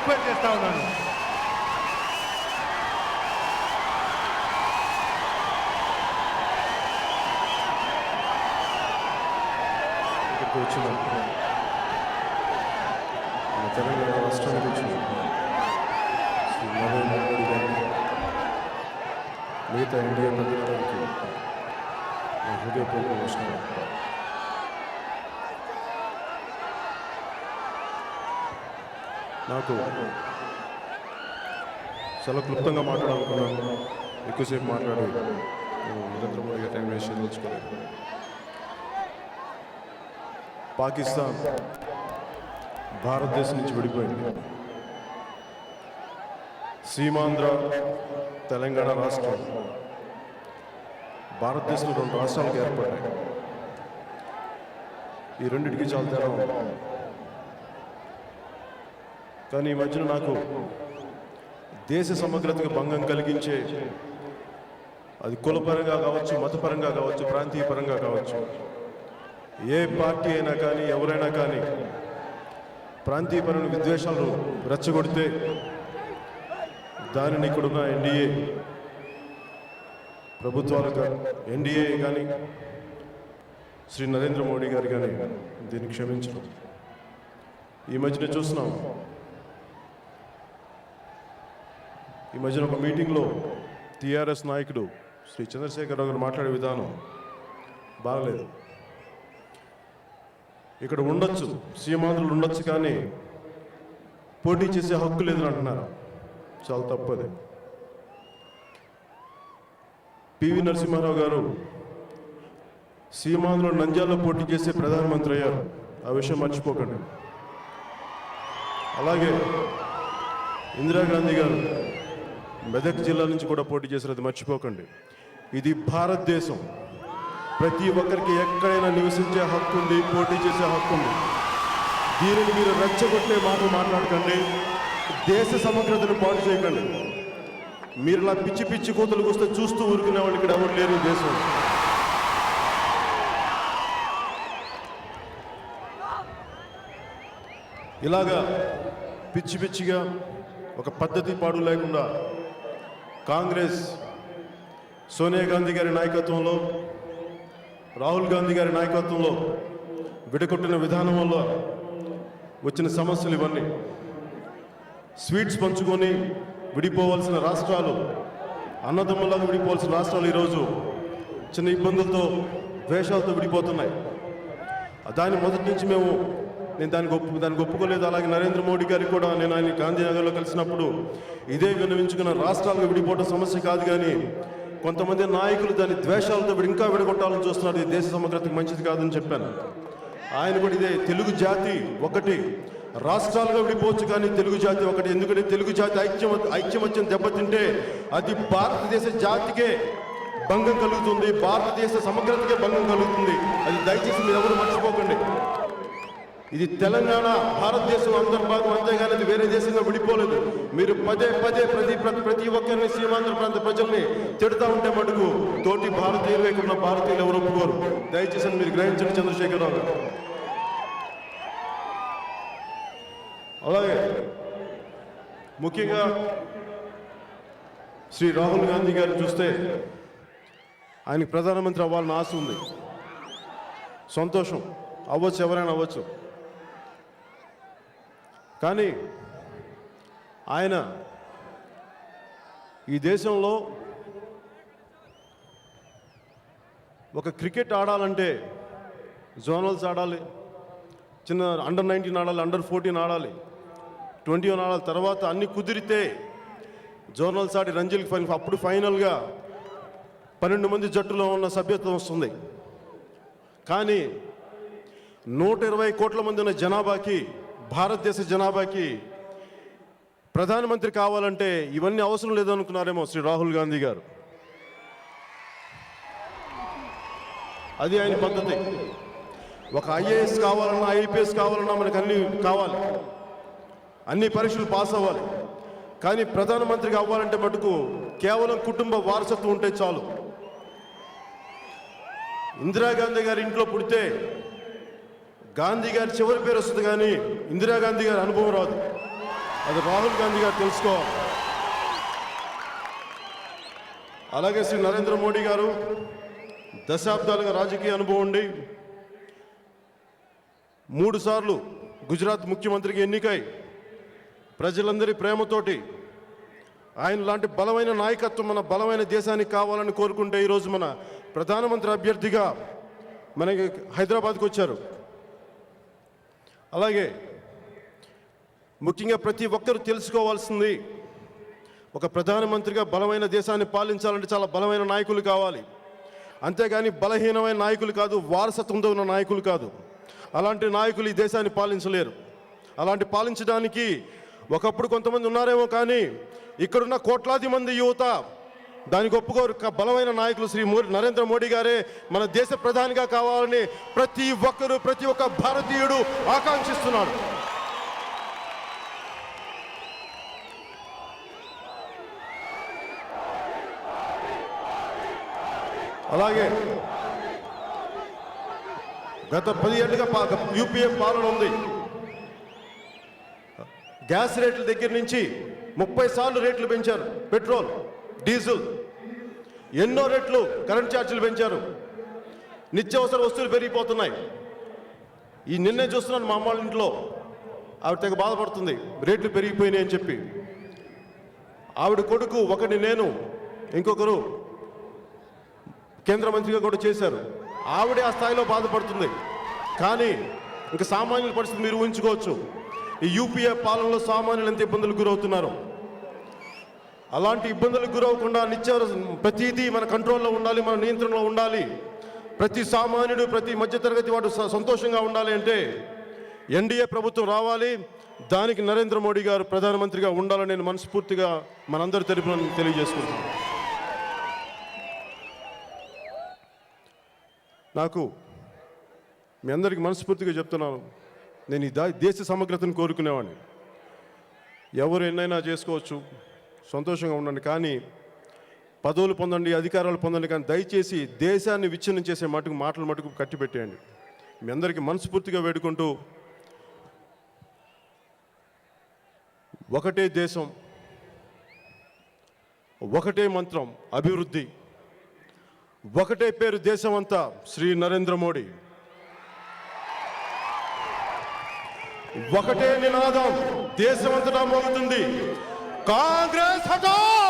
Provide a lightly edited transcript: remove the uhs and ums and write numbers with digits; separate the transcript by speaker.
Speaker 1: Request చేస్తా ఉన్నాను.
Speaker 2: ఇక్కడికి వచ్చిన తెలంగాణ రాష్ట్రానికి వచ్చిన శ్రీ నరేంద్ర మోడీ గారిని, మిగతా ఇండియా ప్రజలందరికీ నా హృదయపూర్వక నమస్కారం. నాకు చాలా క్లుప్తంగా మాట్లాడాలనుకున్నాను. ఎక్కువసేపు మాట్లాడి నరేంద్ర మోడీ గారి టైం వేస్ట్ చేయదలుచుకోలేదు. పాకిస్తాన్ భారతదేశం నుంచి విడిపోయింది. సీమాంధ్ర తెలంగాణ రాష్ట్రం భారతదేశంలో 2 రాష్ట్రాలకు ఏర్పడ్డాయి. ఈ రెండింటికి చాలా తేడా ఉంది. కానీ ఈ మధ్యన నాకు దేశ సమగ్రతకు భంగం కలిగించే, అది కులపరంగా కావచ్చు, మతపరంగా కావచ్చు, ప్రాంతీయ పరంగా కావచ్చు, ఏ పార్టీ అయినా కానీ ఎవరైనా కానీ ప్రాంతీయపరమైన విద్వేషాలు రెచ్చగొడితే దానిని ఇక్కడున్న ఎన్డీఏ ప్రభుత్వాలు ఎన్డీఏ కానీ శ్రీ నరేంద్ర మోడీ గారు కానీ దీన్ని క్షమించడం. ఈ మధ్యన చూస్తున్నాం, ఈ మధ్యన ఒక మీటింగ్లో టీఆర్ఎస్ నాయకుడు శ్రీ చంద్రశేఖరరావు గారు మాట్లాడే విధానం బాగలేదు. ఇక్కడ ఉండొచ్చు, సీమాంధ్రులు ఉండొచ్చు, కానీ పోటీ చేసే హక్కు లేదని అంటున్నారు. చాలా తప్పది. పివి నరసింహారావు గారు సీమాంధ్రులు నంద్యాలలో పోటీ చేసే ప్రధానమంత్రి అయ్యారు. ఆ విషయం మర్చిపోకండి. అలాగే ఇందిరాగాంధీ గారు మెదక్ జిల్లా నుంచి కూడా పోటీ చేశారు. అది మర్చిపోకండి. ఇది భారతదేశం. ప్రతి ఒక్కరికి ఎక్కడైనా నివసించే హక్కు ఉంది, పోటీ చేసే హక్కు ఉంది. దీనిని మీరు రెచ్చగొట్టే మాటలు మాట్లాడకండి, దేశ సమగ్రతను పాటు చేయకండి. మీరు ఇలా పిచ్చి పిచ్చి కూతలు కూస్తే చూస్తూ ఊరుకునే వాళ్ళు ఇక్కడ ఎవరు లేరు దేశం. ఇలాగా పిచ్చి పిచ్చిగా ఒక పద్ధతి పాడు లేకుండా కాంగ్రెస్ సోనియా గాంధీ గారి నాయకత్వంలో, రాహుల్ గాంధీ గారి నాయకత్వంలో విడగొట్టిన విధానం వల్ల వచ్చిన సమస్యలు ఇవన్నీ. స్వీట్స్ పంచుకొని విడిపోవాల్సిన రాష్ట్రాలు, అన్నదమ్ములాగా విడిపోవాల్సిన రాష్ట్రాలు ఈరోజు చిన్న ఇబ్బందులతో, ద్వేషాలతో విడిపోతున్నాయి. దాని మొదటి నుంచి నేను దానికి ఒప్పుకోలేదు. అలాగే నరేంద్ర మోడీ గారికి కూడా నేను ఆయన గాంధీనగర్లో కలిసినప్పుడు ఇదే విన్నవించుకున్న, రాష్ట్రాలకు విడిపోవడం సమస్య కాదు, కానీ కొంతమంది నాయకులు దాని ద్వేషాలతో ఇంకా విడగొట్టాలని చూస్తున్నారు. ఇది దేశ సమగ్రతకు మంచిది కాదని చెప్పాను. ఆయన కూడా ఇదే, తెలుగు జాతి ఒకటి, రాష్ట్రాలుగా విడిపోవచ్చు కానీ తెలుగు జాతి ఒకటి. ఎందుకంటే తెలుగు జాతి ఐక్యమత్యం దెబ్బతింటే అది భారతదేశ జాతికే భంగం కలుగుతుంది, భారతదేశ సమగ్రతకే భంగం కలుగుతుంది. అది దయచేసి మీరు ఎవరు మర్చిపోకండి. ఇది తెలంగాణ భారతదేశం అంతర్భాగం, అంతేగాని అది వేరే దేశంగా విడిపోలేదు. మీరు పదే పదే ప్రతి ఒక్కరిని, సీమాంధ్ర ప్రాంత ప్రజల్ని తిడతా ఉంటే మటుకు తోటి భారతీయులు, ఇక్కడ భారతీయులు ఎవరు ఒప్పుకోరు. దయచేసి మీరు గ్రహించండి చంద్రశేఖరరావు గారు. అలాగే ముఖ్యంగా శ్రీ రాహుల్ గాంధీ గారిని చూస్తే ఆయనకి ప్రధానమంత్రి అవ్వాలని ఆశ ఉంది. సంతోషం, అవ్వచ్చు, ఎవరైనా అవ్వచ్చు. కానీ ఆయన ఈ దేశంలో ఒక క్రికెట్ ఆడాలంటే జోనల్స్ ఆడాలి, చిన్న అండర్ 19 ఆడాలి, అండర్ 14 ఆడాలి, 21 ఆడాలి. తర్వాత అన్ని కుదిరితే జోనల్స్ ఆడి రంజీలకు ఫైనల్, అప్పుడు ఫైనల్గా 12 మంది జట్టులో ఉన్న సభ్యత్వం వస్తుంది. కానీ 120 కోట్ల మంది ఉన్న జనాభాకి, భారతదేశ జనాభాకి ప్రధానమంత్రి కావాలంటే ఇవన్నీ అవసరం లేదనుకున్నారేమో శ్రీ రాహుల్ గాంధీ గారు. అది ఆయన పద్ధతి. ఒక ఐఏఎస్ కావాలన్నా, ఐపీఎస్ కావాలన్నా మనకు అన్నీ కావాలి, అన్ని పరీక్షలు పాస్ అవ్వాలి. కానీ ప్రధానమంత్రికి అవ్వాలంటే మటుకు కేవలం కుటుంబ వారసత్వం ఉంటే చాలు. ఇందిరాగాంధీ గారి ఇంట్లో పుడితే గాంధీ గారి చివరి పేరు వస్తుంది, కానీ ఇందిరాగాంధీ గారి అనుభవం రాదు. అది రాహుల్ గాంధీ గారు తెలుసుకోవాలి. అలాగే శ్రీ నరేంద్ర మోడీ గారు దశాబ్దాలుగా రాజకీయ అనుభవం ఉండి 3 సార్లు గుజరాత్ ముఖ్యమంత్రికి ఎన్నికై ప్రజలందరి ప్రేమతోటి ఆయన లాంటి బలమైన నాయకత్వం మన బలమైన దేశానికి కావాలని కోరుకుంటే ఈరోజు మన ప్రధానమంత్రి అభ్యర్థిగా మనకి హైదరాబాద్కు వచ్చారు. అలాగే ముఖ్యంగా ప్రతి ఒక్కరూ తెలుసుకోవాల్సింది, ఒక ప్రధానమంత్రిగా బలమైన దేశాన్ని పాలించాలంటే చాలా బలమైన నాయకులు కావాలి. అంతేగాని బలహీనమైన నాయకులు కాదు, వారసత్వంతో ఉన్న నాయకులు కాదు. అలాంటి నాయకులు ఈ దేశాన్ని పాలించలేరు. అలాంటి పాలించడానికి ఒకప్పుడు కొంతమంది ఉన్నారేమో, కానీ ఇక్కడున్న కోట్లాది మంది యువత దానికి ఒప్పుకోరు. బలమైన నాయకులు శ్రీ నరేంద్ర మోడీ గారే మన దేశ ప్రధానిగా కావాలని ప్రతి ఒక్కరూ, ప్రతి ఒక్క భారతీయుడు ఆకాంక్షిస్తున్నాడు. అలాగే గత 10 ఏళ్ళుగా యూపీఏ పాలన ఉంది. గ్యాస్ రేట్ల దగ్గర నుంచి 30 సార్లు రేట్లు పెంచారు. పెట్రోల్, డీజిల్, ఎన్నో రేట్లు కరెంట్ ఛార్జీలు పెంచారు. నిత్యావసర వస్తువులు పెరిగిపోతున్నాయి. ఈ నిన్నే చూస్తున్నాను, మా అమ్మాళ్ళ ఇంట్లో ఆవిడ తెగ బాధపడుతుంది, రేట్లు పెరిగిపోయినాయి అని చెప్పి. ఆవిడ కొడుకు ఒకటి నేను, ఇంకొకరు కేంద్ర మంత్రిగా కూడా చేశారు. ఆవిడే ఆ స్థాయిలో బాధపడుతుంది. కానీ ఇంకా సామాన్యుల పరిస్థితి మీరు ఊహించుకోవచ్చు. ఈ యూపీఏ పాలనలో సామాన్యులు ఎంత ఇబ్బందులకు గురవుతున్నారు. అలాంటి ఇబ్బందులకు గురవకుండా ప్రతిదీ మన కంట్రోల్లో ఉండాలి, మన నియంత్రణలో ఉండాలి. ప్రతి సామాన్యుడు, ప్రతి మధ్యతరగతి వాడు సంతోషంగా ఉండాలి అంటే ఎన్డీఏ ప్రభుత్వం రావాలి. దానికి నరేంద్ర మోడీ గారు ప్రధానమంత్రిగా ఉండాలని నేను మనస్ఫూర్తిగా మనందరి తరపున తెలియజేసుకుంటున్నాను. నాకు మీ అందరికీ మనస్ఫూర్తిగా చెప్తున్నాను, నేను ఈ దేశ సమగ్రతను కోరుకునేవాడిని. ఎవరు ఎన్నైనా చేసుకోవచ్చు, సంతోషంగా ఉండండి, కానీ పదవులు పొందండి, అధికారాలు పొందండి, కానీ దయచేసి దేశాన్ని విచ్ఛిన్నం చేసే మాటలు మటుకు కట్టిపెట్టేయండి. మీ అందరికీ మనస్ఫూర్తిగా వేడుకుంటూ, ఒకటే దేశం, ఒకటే మంత్రం అభివృద్ధి, ఒకటే పేరు దేశమంతా శ్రీ నరేంద్ర మోడీ, ఒకటే నినాదం దేశమంతటా మోగుతుంది, కాంగ్రెస్ హఠావ్.